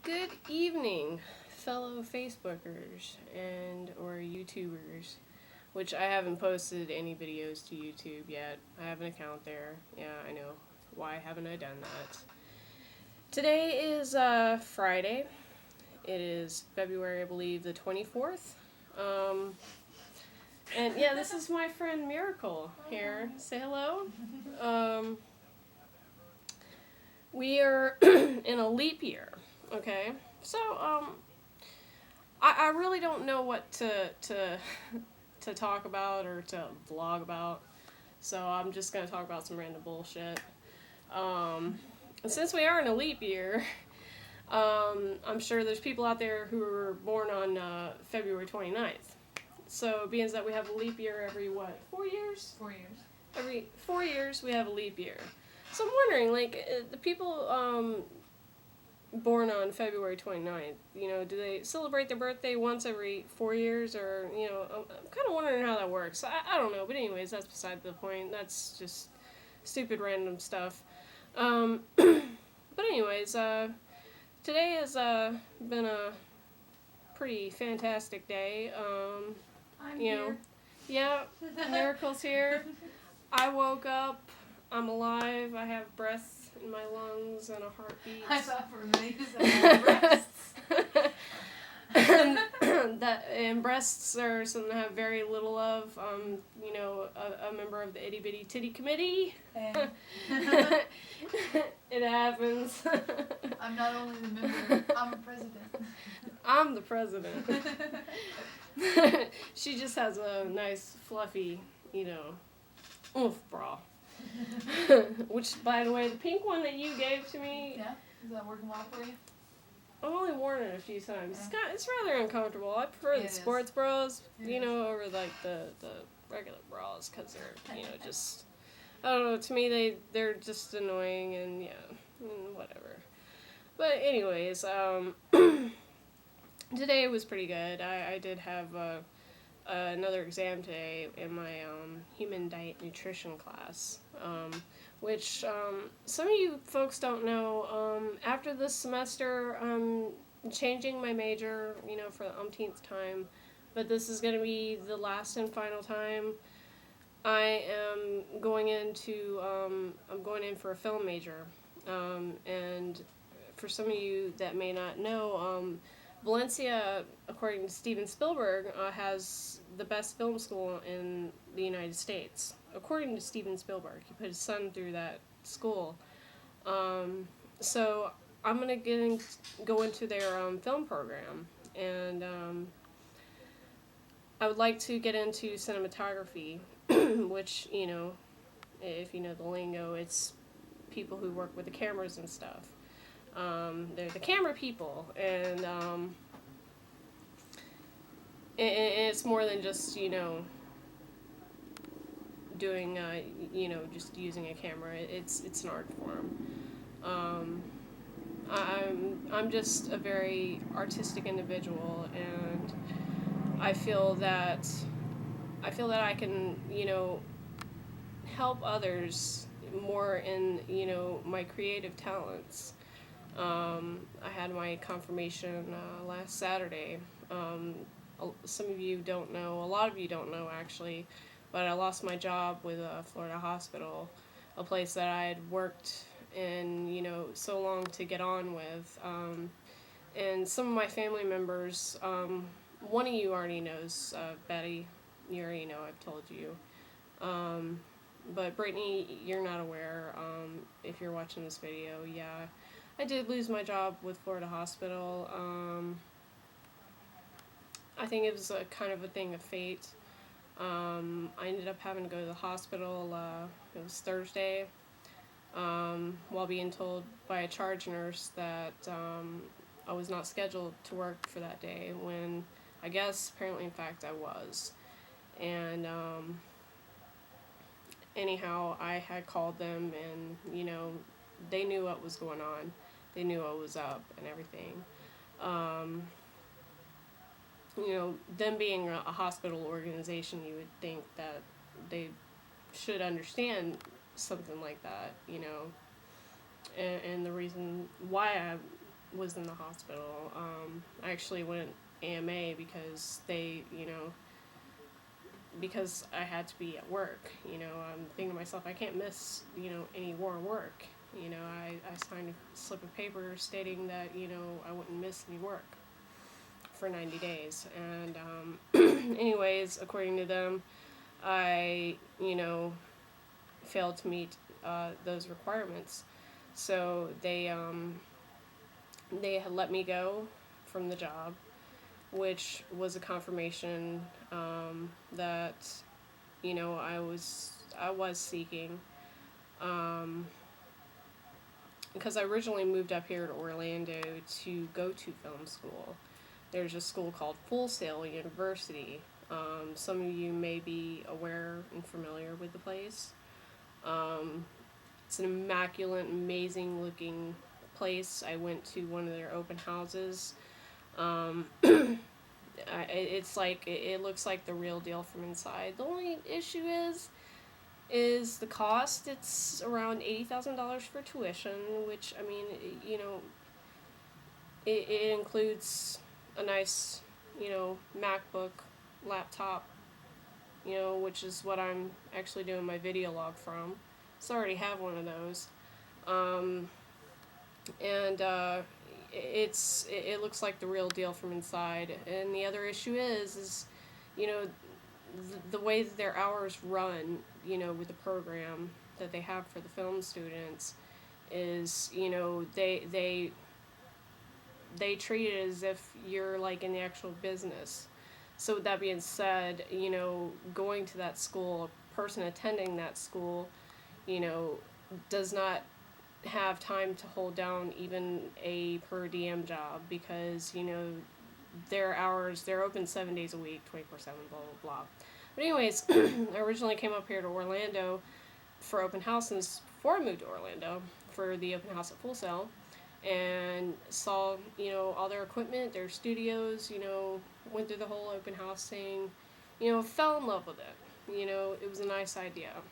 Good evening, fellow Facebookers and or YouTubers, which I haven't posted any videos to YouTube yet. I have an account there. Yeah, I know. Why haven't I done that? Today is Friday. It is February, I believe, the 24th. And yeah, this is my friend Miracle here. Say hello. We are in a leap year. Okay, so I really don't know what to talk about or to vlog about, so I'm just gonna talk about some random bullshit. Since we are in a leap year, I'm sure there's people out there who were born on February 29th. So, being that we have a leap year every, what, 4 years? 4 years. Every 4 years we have a leap year. So I'm wondering, like, the people born on February 29th, do they celebrate their birthday once every 4 years, or, I'm kind of wondering how that works. I don't know, but anyways, that's beside the point. That's just stupid random stuff. But anyways, today has been a pretty fantastic day. I'm here. Yeah, Miracle's here. I woke up. I'm alive. I have breath in my lungs and a heartbeat. I thought for a minute you said I had breasts. and breasts are something I have very little of. A member of the Itty Bitty Titty Committee. Hey. It happens. I'm not only the member, I'm a president. I'm the president. She just has a nice, fluffy, oomph bra. Which, by the way, the pink one that you gave to me... Yeah? Is that working well for you? I've only worn it a few times. Yeah. It's rather uncomfortable. I prefer the sports bras, It is. over, like, the regular bras, because they're, just... I don't know, to me, they're just annoying, and, whatever. But anyways, today was pretty good. I did have another exam today in my human diet nutrition class, which some of you folks don't know. After this semester, I'm changing my major, for the umpteenth time, but this is going to be the last and final time. I am going into, I'm going in for a film major, and for some of you that may not know, Valencia, according to Steven Spielberg, has the best film school in the United States. According to Steven Spielberg, he put his son through that school. So I'm gonna go into their film program, and I would like to get into cinematography, which, if you know the lingo, it's people who work with the cameras and stuff. They're the camera people, and it's more than just, doing, just using a camera. It's an art form. I'm just a very artistic individual, and I feel that I can, help others more in, my creative talents. I had my confirmation last Saturday. Some of you don't know, a lot of you don't know actually, but I lost my job with Florida Hospital, a place that I had worked in, so long to get on with. And some of my family members, one of you already knows, Betty, you already know, I've told you. But Brittany, you're not aware, if you're watching this video. Yeah, I did lose my job with Florida Hospital. I think it was a kind of a thing of fate. I ended up having to go to the hospital, it was Thursday, while being told by a charge nurse that I was not scheduled to work for that day, when I guess, apparently, in fact, I was. And anyhow, I had called them, and, they knew what was going on. They knew what was up and everything. Them being a hospital organization, you would think that they should understand something like that, and the reason why I was in the hospital. I actually went AMA because because I had to be at work. I'm thinking to myself, I can't miss, any more work. I signed a slip of paper stating that, I wouldn't miss any work for 90 days. And anyways, according to them, I, failed to meet those requirements. So they had let me go from the job, which was a confirmation that I was seeking, because I originally moved up here to Orlando to go to film school. There's a school called Full Sail University. Some of you may be aware and familiar with the place. It's an immaculate, amazing looking place. I went to one of their open houses. It's like, it looks like the real deal from inside. The only issue is the cost. It's around $80,000 for tuition, which, I mean, it includes a nice, MacBook laptop, which is what I'm actually doing my video log from. So I already have one of those. It looks like the real deal from inside. And the other issue is the way that their hours run, with the program that they have for the film students is, they treat it as if you're like in the actual business. So with that being said, going to that school, a person attending that school, does not have time to hold down even a per diem job, because their hours, they're open 7 days a week, 24/7, blah blah blah. But anyways, I originally came up here to Orlando for open houses before I moved to Orlando for the open house at Full Sail, and saw all their equipment, their studios, went through the whole open house thing, fell in love with it. It was a nice idea.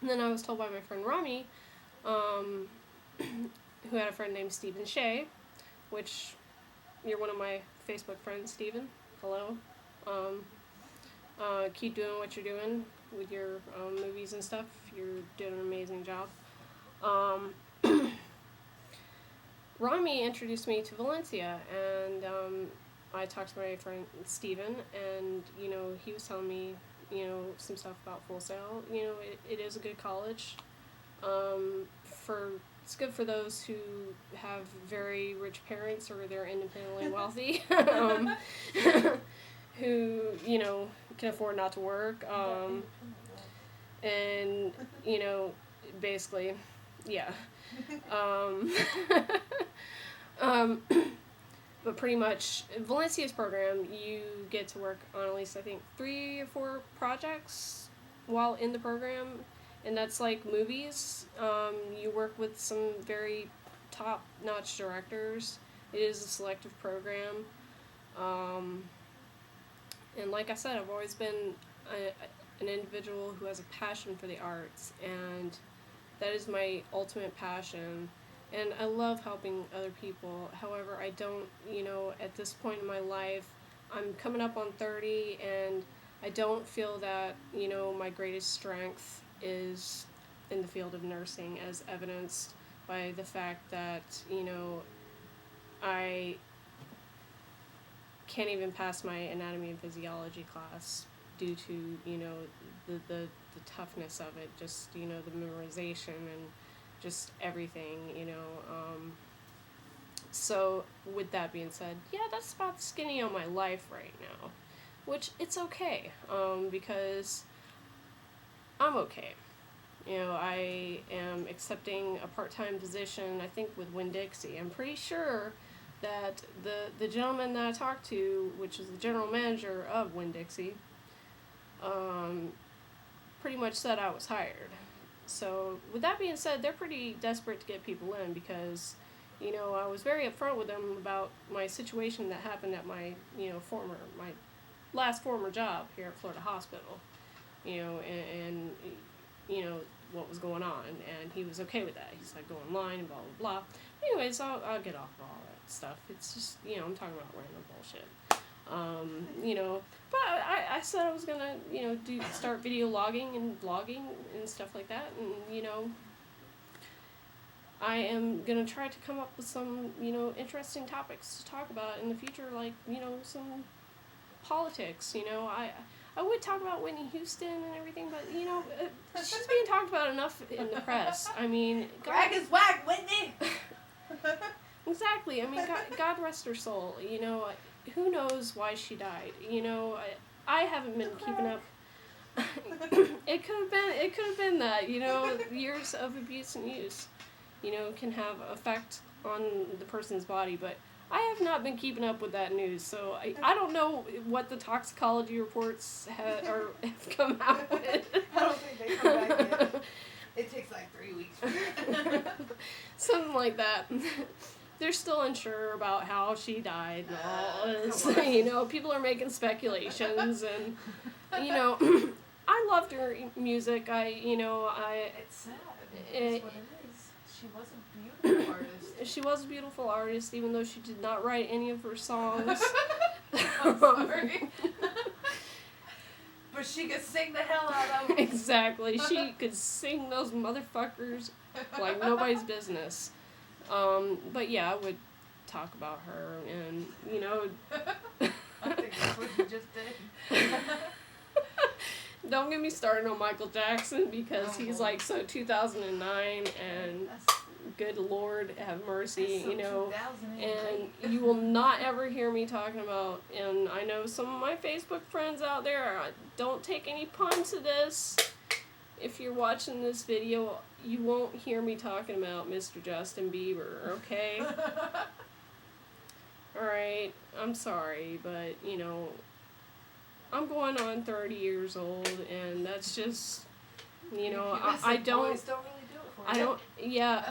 And then I was told by my friend Rami, who had a friend named Stephen Shea, which you're one of my Facebook friends, Stephen. Hello. Keep doing what you're doing with your movies and stuff. You're doing an amazing job. Rami introduced me to Valencia, and I talked to my friend Stephen, and he was telling me some stuff about Full Sail. It is a good college. It's good for those who have very rich parents or they're independently wealthy, who can afford not to work, and basically, yeah. But pretty much, Valencia's program, you get to work on at least, I think, 3 or 4 projects while in the program, and that's like movies. You work with some very top-notch directors. It is a selective program. And like I said, I've always been an individual who has a passion for the arts, and that is my ultimate passion. And I love helping other people. However, I don't, at this point in my life, I'm coming up on 30, and I don't feel that, my greatest strength is in the field of nursing, as evidenced by the fact that, I can't even pass my anatomy and physiology class due to, the toughness of it, just, the memorization and just everything, So with that being said, yeah, that's about the skinny on my life right now, which it's okay, because I'm okay. I am accepting a part-time position, I think, with Winn-Dixie. I'm pretty sure that the gentleman that I talked to, which is the general manager of Winn-Dixie, pretty much said I was hired. So with that being said, they're pretty desperate to get people in, because I was very upfront with them about my situation that happened at my my last former job here at Florida Hospital, and what was going on, and he was okay with that. He's like, go online and blah blah blah. Anyways, I'll get off of all that stuff. It's just, you know, I'm talking about random bullshit. You know, but I said I was gonna, you know, start video logging and blogging and stuff like that, and you know, I am gonna try to come up with some, you know, interesting topics to talk about in the future, like, you know, some politics. You know, I would talk about Whitney Houston and everything, but you know, she's being talked about enough in the press. I mean, Rag is whack, Whitney. Exactly. I mean, God rest her soul. You know, who knows why she died? You know, I haven't been keeping up. It could have been that. You know, years of abuse and use, you know, can have effect on the person's body, but I have not been keeping up with that news, so I don't know what the toxicology reports have come out with. I don't think they come back yet. It takes like 3 weeks. Something like that. They're still unsure about how she died and all this. You know, people are making speculations, and you know, I loved her music. It's sad. It's what it is. She was a beautiful artist. She was a beautiful artist, even though she did not write any of her songs. I'm sorry. But she could sing the hell out of them. Exactly. She could sing those motherfuckers like nobody's business. But yeah, I would talk about her, and you know. I think that's what you just did. Don't get me started on Michael Jackson, because he's like so 2009, and good Lord have mercy, So you know. 2008. And you will not ever hear me talking about, and I know some of my Facebook friends out there, don't take any pun to this. If you're watching this video, you won't hear me talking about Mr. Justin Bieber, okay? Alright, I'm sorry, but, you know, I'm going on 30 years old, and that's just, you know, I don't, Boys don't really do it for I you. don't, yeah.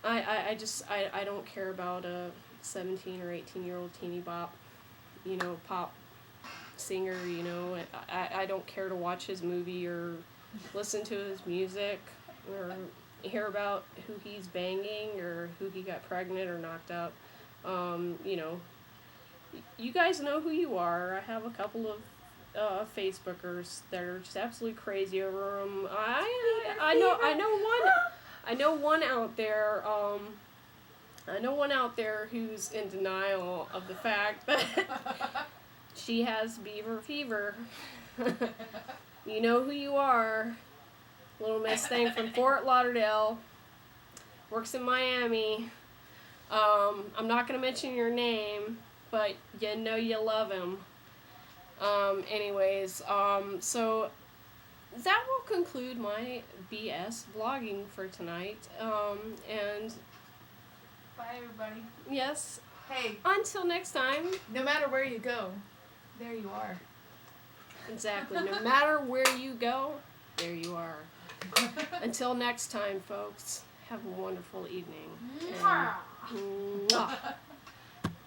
I don't care about a 17 or 18-year-old teeny bop, you know, pop singer, you know. I don't care to watch his movie or listen to his music or hear about who he's banging or who he got pregnant or knocked up. You know, you guys know who you are. I have a couple of Facebookers that are just absolutely crazy over him. I know one out there. I know one out there who's in denial of the fact that she has beaver fever. You know who you are. Little Miss Thing from Fort Lauderdale. Works in Miami. I'm not going to mention your name, but you know you love him. Anyways, so that will conclude my BS vlogging for tonight. And Bye, everybody. yes, Hey, until next time. no matter where you go, there you are. Exactly. No matter where you go, there you are. Until next time, folks, have a wonderful evening. And, mwah.